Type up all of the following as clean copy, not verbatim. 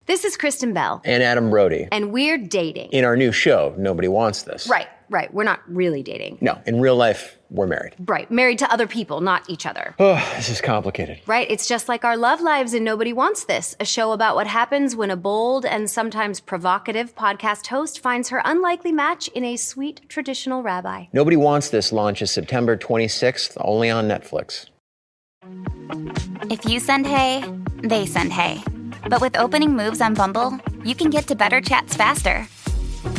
This is Kristen Bell. And Adam Brody. And we're dating. In our new show, Nobody Wants This. Right. We're not really dating. No, in real life, we're married. Right. Married to other people, not each other. Oh, this is complicated. Right. It's just like our love lives in Nobody Wants This, a show about what happens when a bold and sometimes provocative podcast host finds her unlikely match in a sweet traditional rabbi. Nobody Wants This launches September 26th, only on Netflix. If you send hey, they send hey. But with opening moves on Bumble, you can get to better chats faster.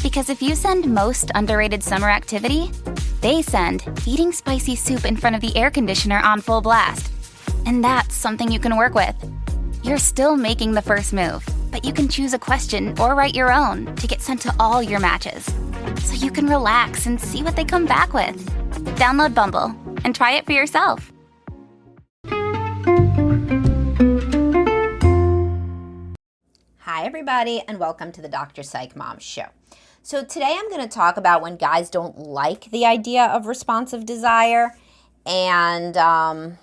Because if you send most underrated summer activity, they send eating spicy soup in front of the air conditioner on full blast. And that's something you can work with. You're still making the first move, but you can choose a question or write your own to get sent to all your matches. So you can relax and see what they come back with. Download Bumble and try it for yourself. Hi, everybody, and welcome to the Dr. Psych Mom Show. So today I'm going to talk about when guys don't like the idea of responsive desire. And, there's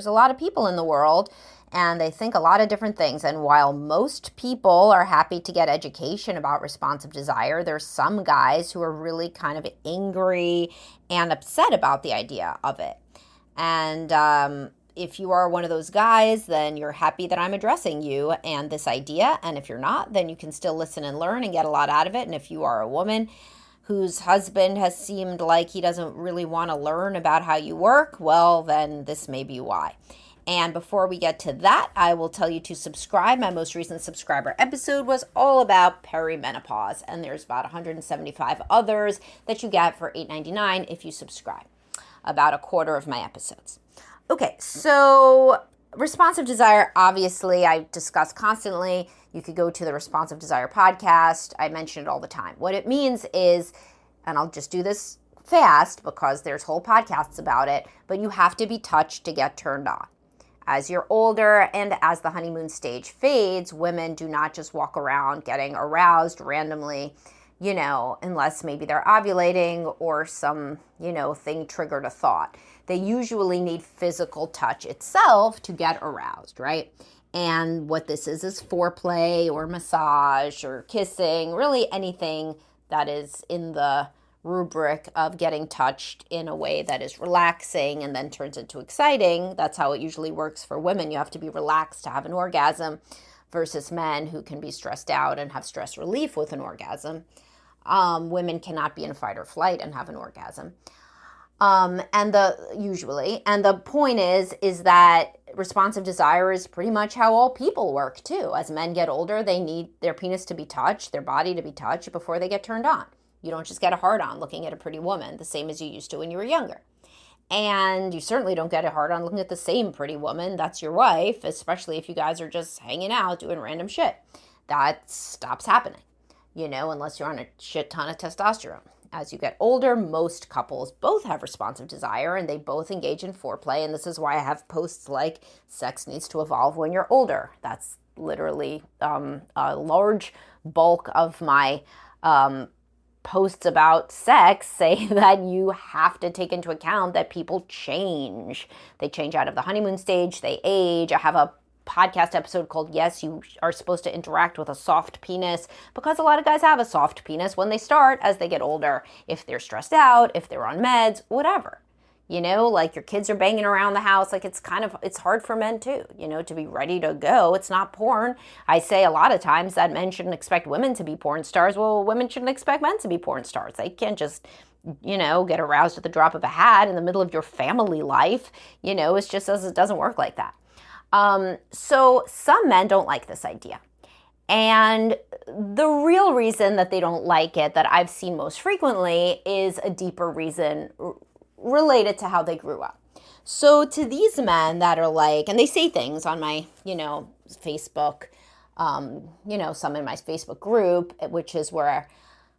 a lot of people in the world, and they think a lot of different things. And while most people are happy to get education about responsive desire, there's some guys who are really kind of angry and upset about the idea of it. And, if you are one of those guys, then you're happy that I'm addressing you and this idea. And if you're not, then you can still listen and learn and get a lot out of it. And if you are a woman whose husband has seemed like he doesn't really want to learn about how you work, well, then this may be why. And before we get to that, I will tell you to subscribe. My most recent subscriber episode was all about perimenopause. And there's about 175 others that you get for $8.99 if you subscribe. About a quarter of my episodes. Okay, so responsive desire, obviously, I discuss constantly. You could go to the Responsive Desire podcast. I mention it all the time. What it means is, and I'll just do this fast because there's whole podcasts about it, but you have to be touched to get turned on. As you're older and as the honeymoon stage fades, women do not just walk around getting aroused randomly, unless maybe they're ovulating or some, thing triggered a thought. They usually need physical touch itself to get aroused, right? And what this is foreplay or massage or kissing, really anything that is in the rubric of getting touched in a way that is relaxing and then turns into exciting. That's how it usually works for women. You have to be relaxed to have an orgasm versus men who can be stressed out and have stress relief with an orgasm. Women cannot be in fight or flight and have an orgasm. And the point is that responsive desire is pretty much how all people work too. As men get older, they need their penis to be touched, their body to be touched before they get turned on. You don't just get a hard-on looking at a pretty woman, the same as you used to when you were younger. And you certainly don't get a hard-on looking at the same pretty woman. That's your wife, especially if you guys are just hanging out doing random shit. That stops happening, unless you're on a shit ton of testosterone. As you get older, most couples both have responsive desire and they both engage in foreplay. And this is why I have posts like sex needs to evolve when you're older. That's literally a large bulk of my posts about sex say that you have to take into account that people change. They change out of the honeymoon stage, they age. I have a podcast episode called Yes, You Are Supposed to Interact with a Soft Penis, because a lot of guys have a soft penis when they start as they get older. If they're stressed out, if they're on meds, whatever. Like your kids are banging around the house, like it's hard for men too, to be ready to go. It's not porn. I say a lot of times that men shouldn't expect women to be porn stars. Well, women shouldn't expect men to be porn stars. They can't just get aroused at the drop of a hat in the middle of your family life. It doesn't work like that. So some men don't like this idea. And the real reason that they don't like it, that I've seen most frequently, is a deeper reason related to how they grew up. So to these men that are like, and they say things on my, Facebook, some in my Facebook group, which is where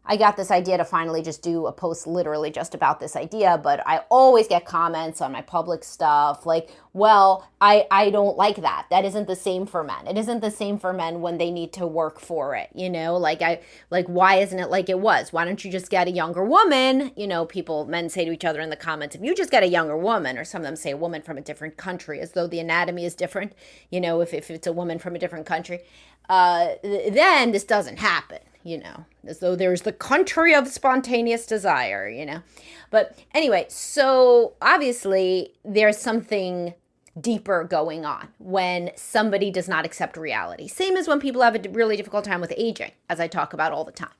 I got this idea to finally just do a post literally just about this idea, but I always get comments on my public stuff like, well, I don't like that. That isn't the same for men. It isn't the same for men when they need to work for it, like why isn't it like it was? Why don't you just get a younger woman? Men say to each other in the comments, if you just get a younger woman, or some of them say a woman from a different country, as though the anatomy is different, if it's a woman from a different country, then this doesn't happen. As though there's the country of spontaneous desire, But anyway, so obviously there's something deeper going on when somebody does not accept reality. Same as when people have a really difficult time with aging, as I talk about all the time,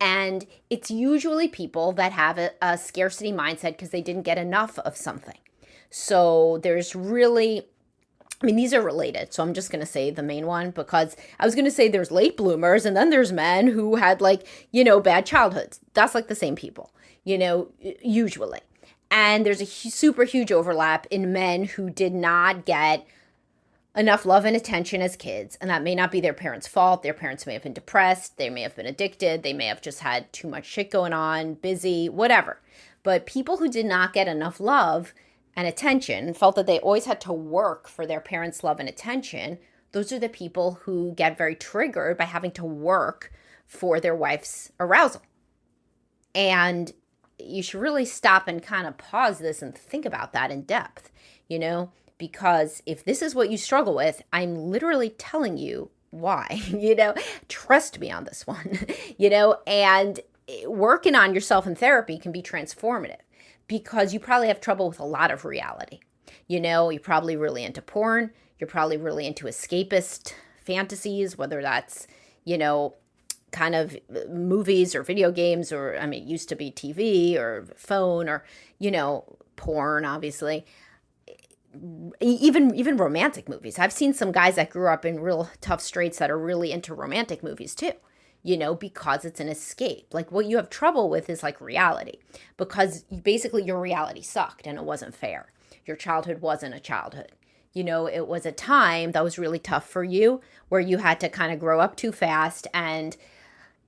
and it's usually people that have a scarcity mindset because they didn't get enough of something. So there's really... these are related, so I'm just going to say the main one, because I was going to say there's late bloomers and then there's men who had bad childhoods. That's like the same people, usually. And there's a super huge overlap in men who did not get enough love and attention as kids. And that may not be their parents' fault. Their parents may have been depressed. They may have been addicted. They may have just had too much shit going on, busy, whatever. But people who did not get enough love and attention, felt that they always had to work for their parents' love and attention, those are the people who get very triggered by having to work for their wife's arousal. And you should really stop and kind of pause this and think about that in depth, because if this is what you struggle with, I'm literally telling you why, trust me on this one, and working on yourself in therapy can be transformative. Because you probably have trouble with a lot of reality. You're probably really into porn. You're probably really into escapist fantasies, whether that's, kind of movies or video games, or, it used to be TV or phone or, porn, obviously. Even romantic movies. I've seen some guys that grew up in real tough straits that are really into romantic movies too. Because it's an escape. Like what you have trouble with is like reality, because basically your reality sucked and it wasn't fair. Your childhood wasn't a childhood. It was a time that was really tough for you, where you had to kind of grow up too fast and,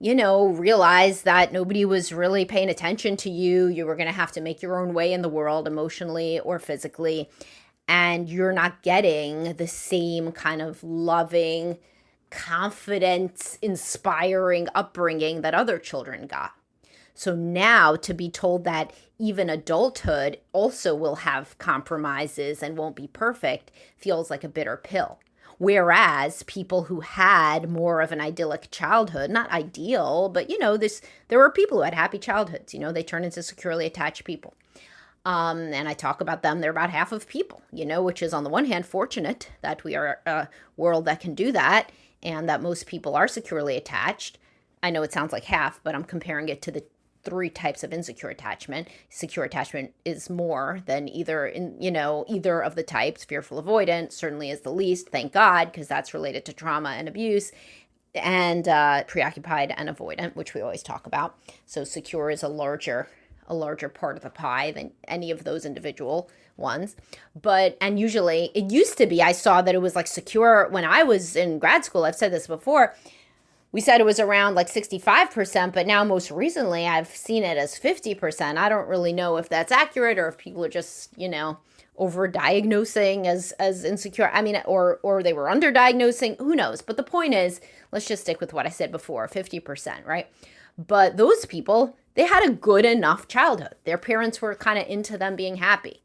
realize that nobody was really paying attention to you. You were going to have to make your own way in the world emotionally or physically. And you're not getting the same kind of loving, confidence, inspiring upbringing that other children got. So now to be told that even adulthood also will have compromises and won't be perfect feels like a bitter pill. Whereas people who had more of an idyllic childhood, not ideal, but there were people who had happy childhoods, they turn into securely attached people. And I talk about them, they're about half of people, which is on the one hand fortunate that we are a world that can do that, and that most people are securely attached. I know it sounds like half, but I'm comparing it to the 3 types of insecure attachment. Secure attachment is more than either of the types. Fearful avoidant certainly is the least, thank God, because that's related to trauma and abuse. And preoccupied and avoidant, which we always talk about. So secure is a larger part of the pie than any of those individual ones. And usually it used to be, I saw that it was like secure when I was in grad school. I've said this before. We said it was around like 65%, but now most recently I've seen it as 50%. I don't really know if that's accurate or if people are just, over-diagnosing as insecure. Or they were under-diagnosing. Who knows? But the point is, let's just stick with what I said before, 50%, right? But those people, they had a good enough childhood. Their parents were kind of into them being happy.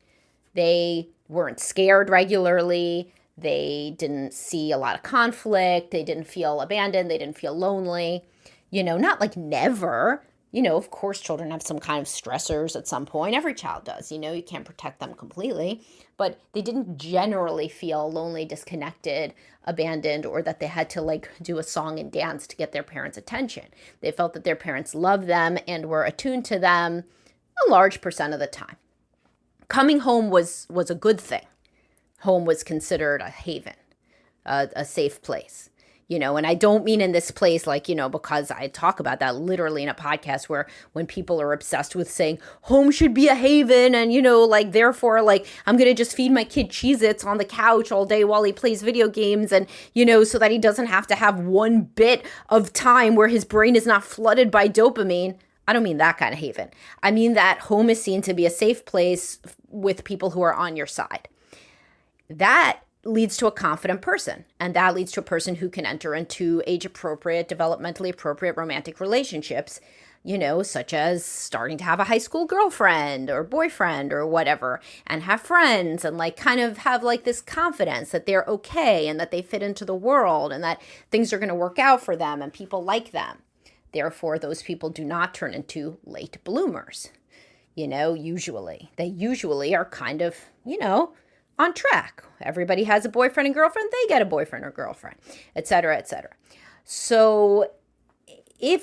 They weren't scared regularly. They didn't see a lot of conflict. They didn't feel abandoned. They didn't feel lonely. Not like never. Of course, children have some kind of stressors at some point. Every child does. You can't protect them completely. But they didn't generally feel lonely, disconnected, abandoned, or that they had to do a song and dance to get their parents' attention. They felt that their parents loved them and were attuned to them a large percent of the time. Coming home was a good thing. Home was considered a haven, a safe place. And I don't mean in this place, like, because I talk about that literally in a podcast where when people are obsessed with saying home should be a haven and, like, therefore, like, I'm going to just feed my kid Cheez-Its on the couch all day while he plays video games and, so that he doesn't have to have one bit of time where his brain is not flooded by dopamine. I don't mean that kind of haven. I mean that home is seen to be a safe place with people who are on your side. That leads to a confident person, and that leads to a person who can enter into age-appropriate, developmentally appropriate romantic relationships, such as starting to have a high school girlfriend or boyfriend or whatever, and have friends and like kind of have like this confidence that they're okay and that they fit into the world and that things are going to work out for them and people like them. Therefore, those people do not turn into late bloomers, usually. They usually are kind of, on track. Everybody has a boyfriend and girlfriend, they get a boyfriend or girlfriend, et cetera, et cetera. So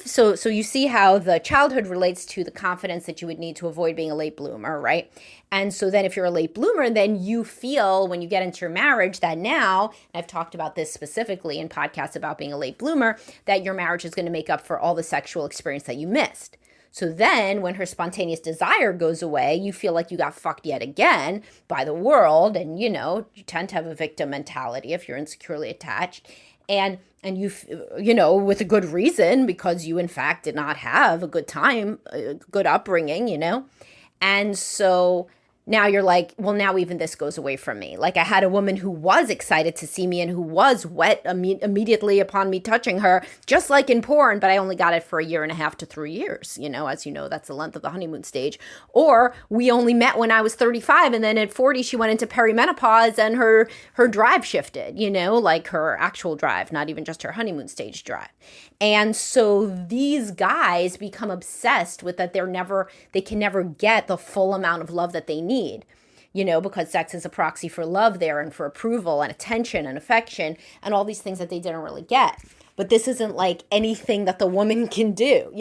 so you see how the childhood relates to the confidence that you would need to avoid being a late bloomer, right? And so then if you're a late bloomer, then you feel when you get into your marriage that now, and I've talked about this specifically in podcasts about being a late bloomer, that your marriage is going to make up for all the sexual experience that you missed. So then when her spontaneous desire goes away, you feel like you got fucked yet again by the world. And, you tend to have a victim mentality if you're insecurely attached. And you, with a good reason, because you, in fact, did not have a good time, a good upbringing, And so now you're like, well, now even this goes away from me. Like I had a woman who was excited to see me and who was wet immediately upon me touching her, just like in porn, but I only got it for 1.5 to 3 years. As you know, that's the length of the honeymoon stage. Or we only met when I was 35 and then at 40, she went into perimenopause and her drive shifted, like her actual drive, not even just her honeymoon stage drive. And so these guys become obsessed with that they can never get the full amount of love that they need, because sex is a proxy for love there and for approval and attention and affection and all these things that they didn't really get. But this isn't like anything that the woman can do,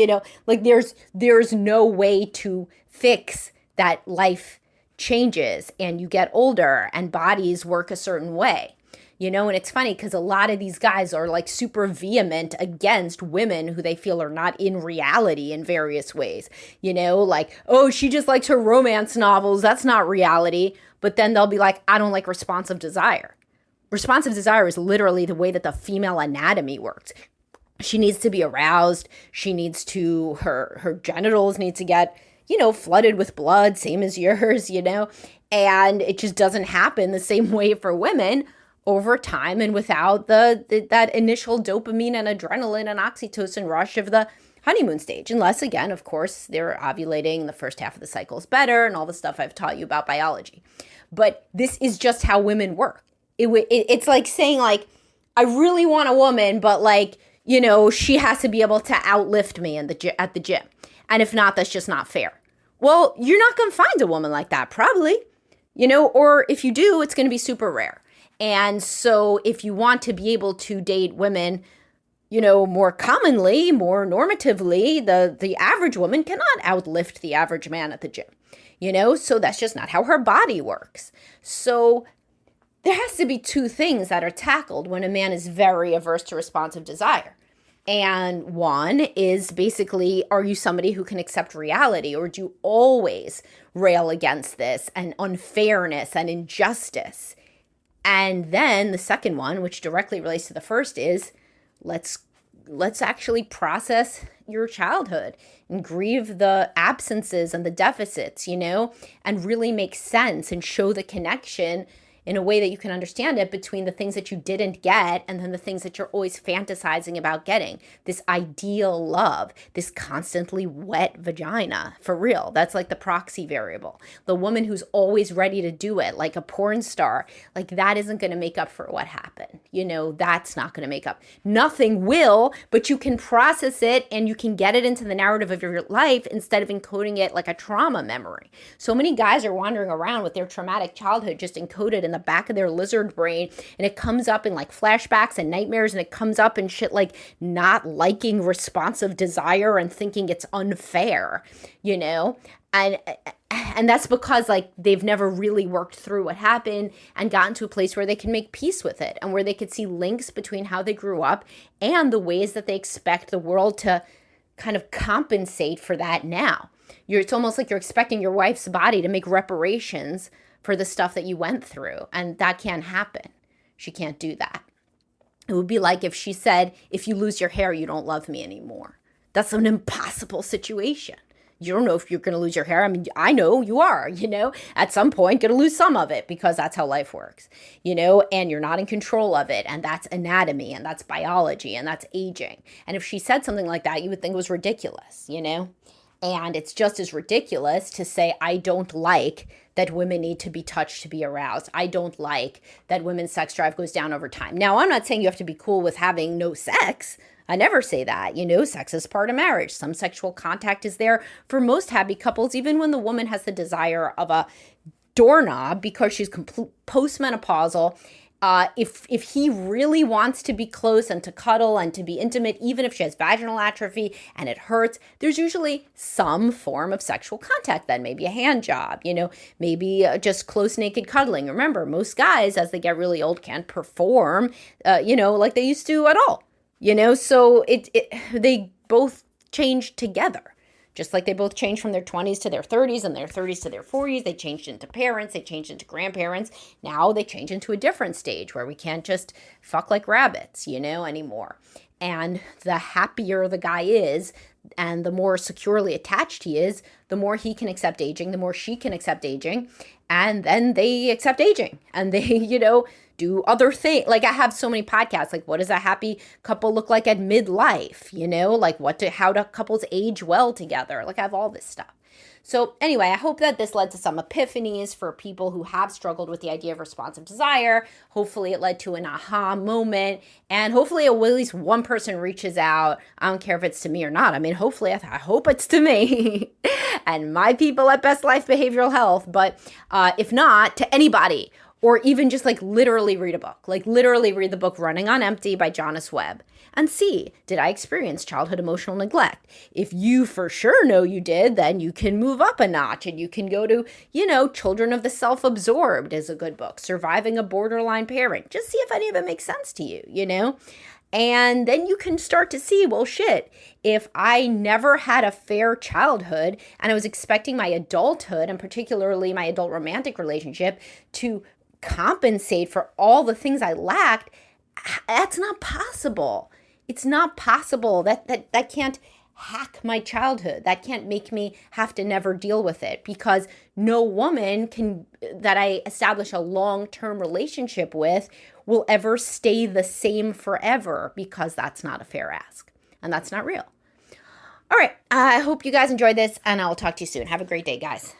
like there's no way to fix that. Life changes and you get older and bodies work a certain way. And it's funny because a lot of these guys are like super vehement against women who they feel are not in reality in various ways, like, oh, she just likes her romance novels. That's not reality. But then they'll be like, I don't like responsive desire. Responsive desire is literally the way that the female anatomy works. She needs to be aroused. She needs to, her genitals need to get, flooded with blood, same as yours, and it just doesn't happen the same way for women over time and without that initial dopamine and adrenaline and oxytocin rush of the honeymoon stage. Unless, again, of course, they're ovulating, the first half of the cycle is better and all the stuff I've taught you about biology. But this is just how women work. It's like saying, like, I really want a woman, but, like, she has to be able to outlift me at the gym. And if not, that's just not fair. Well, you're not going to find a woman like that, probably, or if you do, it's going to be super rare. And so if you want to be able to date women, more commonly, more normatively, the average woman cannot outlift the average man at the gym, so that's just not how her body works. So there has to be two things that are tackled when a man is very averse to responsive desire. And one is basically, are you somebody who can accept reality, or do you always rail against this and unfairness and injustice? And then the second one, which directly relates to the first, is let's actually process your childhood and grieve the absences and the deficits, and really make sense and show the connection in a way that you can understand it between the things that you didn't get and then the things that you're always fantasizing about getting. This ideal love, this constantly wet vagina, for real. That's like the proxy variable. The woman who's always ready to do it, like a porn star, like that isn't going to make up for what happened. That's not going to make up. Nothing will, but you can process it and you can get it into the narrative of your life instead of encoding it like a trauma memory. So many guys are wandering around with their traumatic childhood just encoded in in the back of their lizard brain, and it comes up in like flashbacks and nightmares, and it comes up in shit like not liking responsive desire and thinking it's unfair, you know? And that's because like they've never really worked through what happened and gotten to a place where they can make peace with it, and where they could see links between how they grew up and the ways that they expect the world to kind of compensate for that now. It's almost like you're expecting your wife's body to make reparations for the stuff that you went through, and that can't happen. She can't do that. It would be like if she said, if you lose your hair, you don't love me anymore. That's an impossible situation. You don't know if you're going to lose your hair. I mean, I know you are, you know, at some point going to lose some of it, because that's how life works, you know, and you're not in control of it. And that's anatomy, and that's biology, and that's aging. And if she said something like that, you would think it was ridiculous, you know, and it's just as ridiculous to say, I don't like that women need to be touched to be aroused. I don't like that women's sex drive goes down over time. Now, I'm not saying you have to be cool with having no sex. I never say that. You know, sex is part of marriage. Some sexual contact is there for most happy couples, even when the woman has the desire of a doorknob because she's postmenopausal. If he really wants to be close and to cuddle and to be intimate, even if she has vaginal atrophy and it hurts, there's usually some form of sexual contact then, maybe a hand job, you know, maybe just close naked cuddling. Remember, most guys, as they get really old, can't perform, you know, like they used to at all. You know, so they both change together, just like they both changed from their 20s to their 30s and their 30s to their 40s. They changed into parents, they changed into grandparents. Now they change into a different stage where we can't just fuck like rabbits, you know, anymore. And the happier the guy is, and the more securely attached he is, the more he can accept aging, the more she can accept aging. And then they accept aging, and they, you know, do other things. Like I have so many podcasts, like what does a happy couple look like at midlife? You know, like how do couples age well together? Like I have all this stuff. So anyway, I hope that this led to some epiphanies for people who have struggled with the idea of responsive desire. Hopefully it led to an aha moment, and hopefully at least one person reaches out. I don't care if it's to me or not. I mean, hopefully, I hope it's to me and my people at Best Life Behavioral Health, but if not, to anybody. Or even just like literally read a book, like literally read the book Running on Empty by Jonas Webb and see, did I experience childhood emotional neglect? If you for sure know you did, then you can move up a notch and you can go to, you know, Children of the Self-Absorbed is a good book. Surviving a Borderline Parent. Just see if any of it makes sense to you, you know? And then you can start to see, well, shit, if I never had a fair childhood and I was expecting my adulthood, and particularly my adult romantic relationship, to compensate for all the things I lacked, that's not possible. It's not possible. That can't hack my childhood. That can't make me have to never deal with it, because no woman that I establish a long-term relationship with will ever stay the same forever, because that's not a fair ask and that's not real. All right. I hope you guys enjoyed this, and I'll talk to you soon. Have a great day, guys.